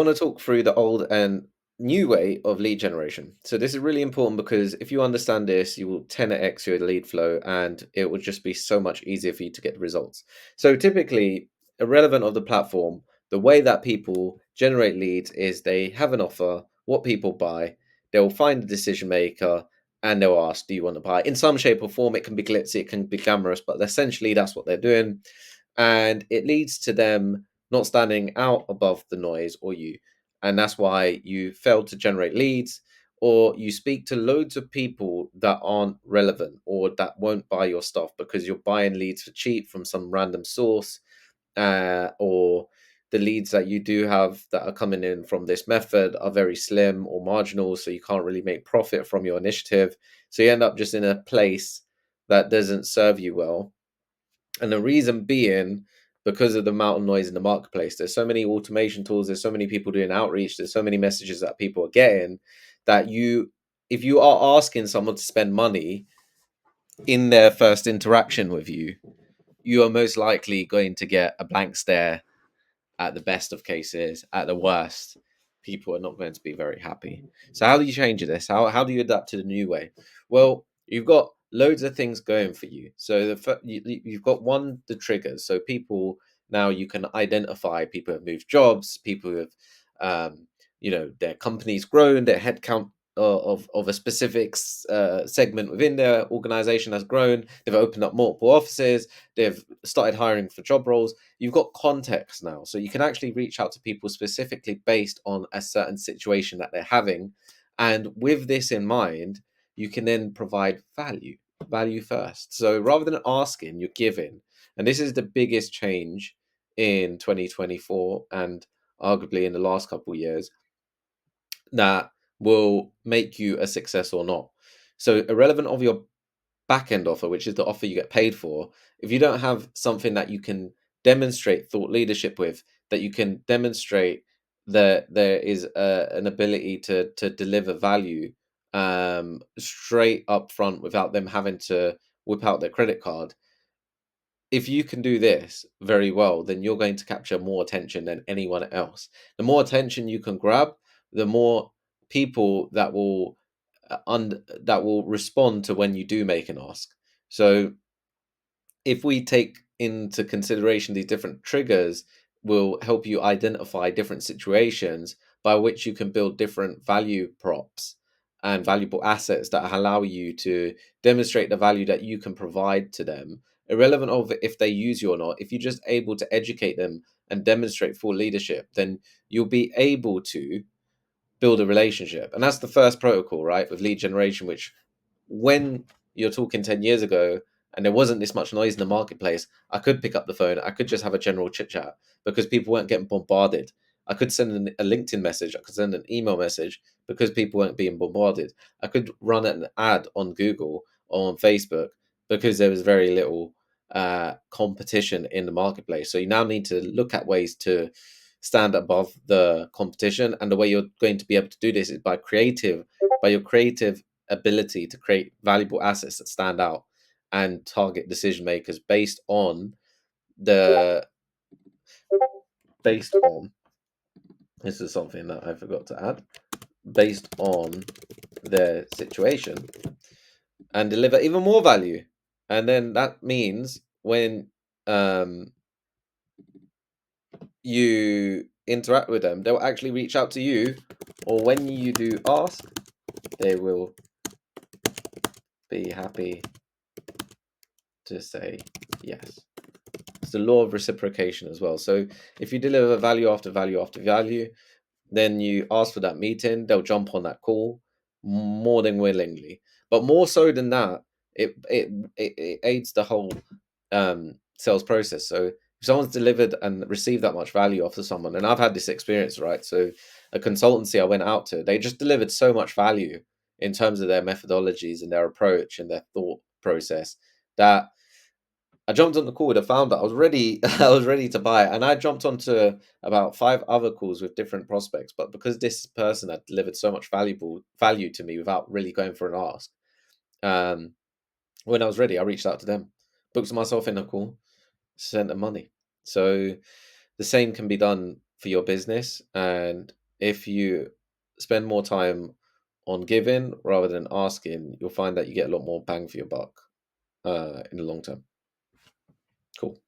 Want to talk through the old and new way of lead generation. So this is really important because if you understand this, you will 10x your lead flow and it will just be so much easier for you to get the results. So typically, irrelevant of the platform, the way that people generate leads is they have an offer, what people buy, they'll find the decision maker and they'll ask, do you want to buy? In some shape or form, it can be glitzy, it can be glamorous, but essentially that's what they're doing. And it leads to them not standing out above the noise or you. And that's why you fail to generate leads, or you speak to loads of people that aren't relevant or that won't buy your stuff because you're buying leads for cheap from some random source, or the leads that you do have that are coming in from this method are very slim or marginal, so you can't really make profit from your initiative. So you end up just in a place that doesn't serve you well, and the reason being because of the amount of noise in the marketplace. There's so many automation tools, there's so many people doing outreach, there's so many messages that people are getting that if you are asking someone to spend money in their first interaction with you are most likely going to get a blank stare at the best of cases. At the worst, people are not going to be very happy. So how do you change this? How do you adapt to the new way? Well, you've got loads of things going for you. So you've got one, the triggers. So people now, you can identify people who have moved jobs, people who have their company's grown, their headcount of a specific segment within their organization has grown. They've opened up multiple offices. They've started hiring for job roles. You've got context now, so you can actually reach out to people specifically based on a certain situation that they're having. And with this in mind, you can then provide value first. So rather than asking, you're giving. And this is the biggest change in 2024 and arguably in the last couple of years that will make you a success or not. So irrelevant of your back end offer, which is the offer you get paid for, if you don't have something that you can demonstrate thought leadership with, that you can demonstrate that there is an ability to deliver value straight up front without them having to whip out their credit card. If you can do this very well, then you're going to capture more attention than anyone else. The more attention you can grab, the more people that will respond to when you do make an ask. So if we take into consideration these different triggers, will help you identify different situations by which you can build different value props and valuable assets that allow you to demonstrate the value that you can provide to them, irrelevant of if they use you or not. If you're just able to educate them and demonstrate full leadership, then you'll be able to build a relationship. And that's the first protocol, right, with lead generation, which when you're talking 10 years ago and there wasn't this much noise in the marketplace, I could pick up the phone. I could just have a general chit chat because people weren't getting bombarded. I could send a LinkedIn message. I could send an email message because people weren't being bombarded. I could run an ad on Google or on Facebook because there was very little competition in the marketplace. So you now need to look at ways to stand above the competition. And the way you're going to be able to do this is by your creative ability to create valuable assets that stand out and target decision makers the based on this is something that I forgot to add, based on their situation, and deliver even more value. And then that means when um, you interact with them, they'll actually reach out to you, or when you do ask, they will be happy to say yes. It's the law of reciprocation as well. So if you deliver value after value after value, then you ask for that meeting, they'll jump on that call more than willingly. But more so than that, it aids the whole sales process. So if someone's delivered and received that much value off of someone, and I've had this experience, right? So a consultancy I went out to, they just delivered so much value in terms of their methodologies and their approach and their thought process that I jumped on the call with a founder. I was ready. I was ready to buy it, and I jumped onto about 5 other calls with different prospects. But because this person had delivered so much valuable value to me without really going for an ask, um, when I was ready, I reached out to them, booked myself in a call, sent them money. So the same can be done for your business. And if you spend more time on giving rather than asking, you'll find that you get a lot more bang for your buck in the long term. Cool.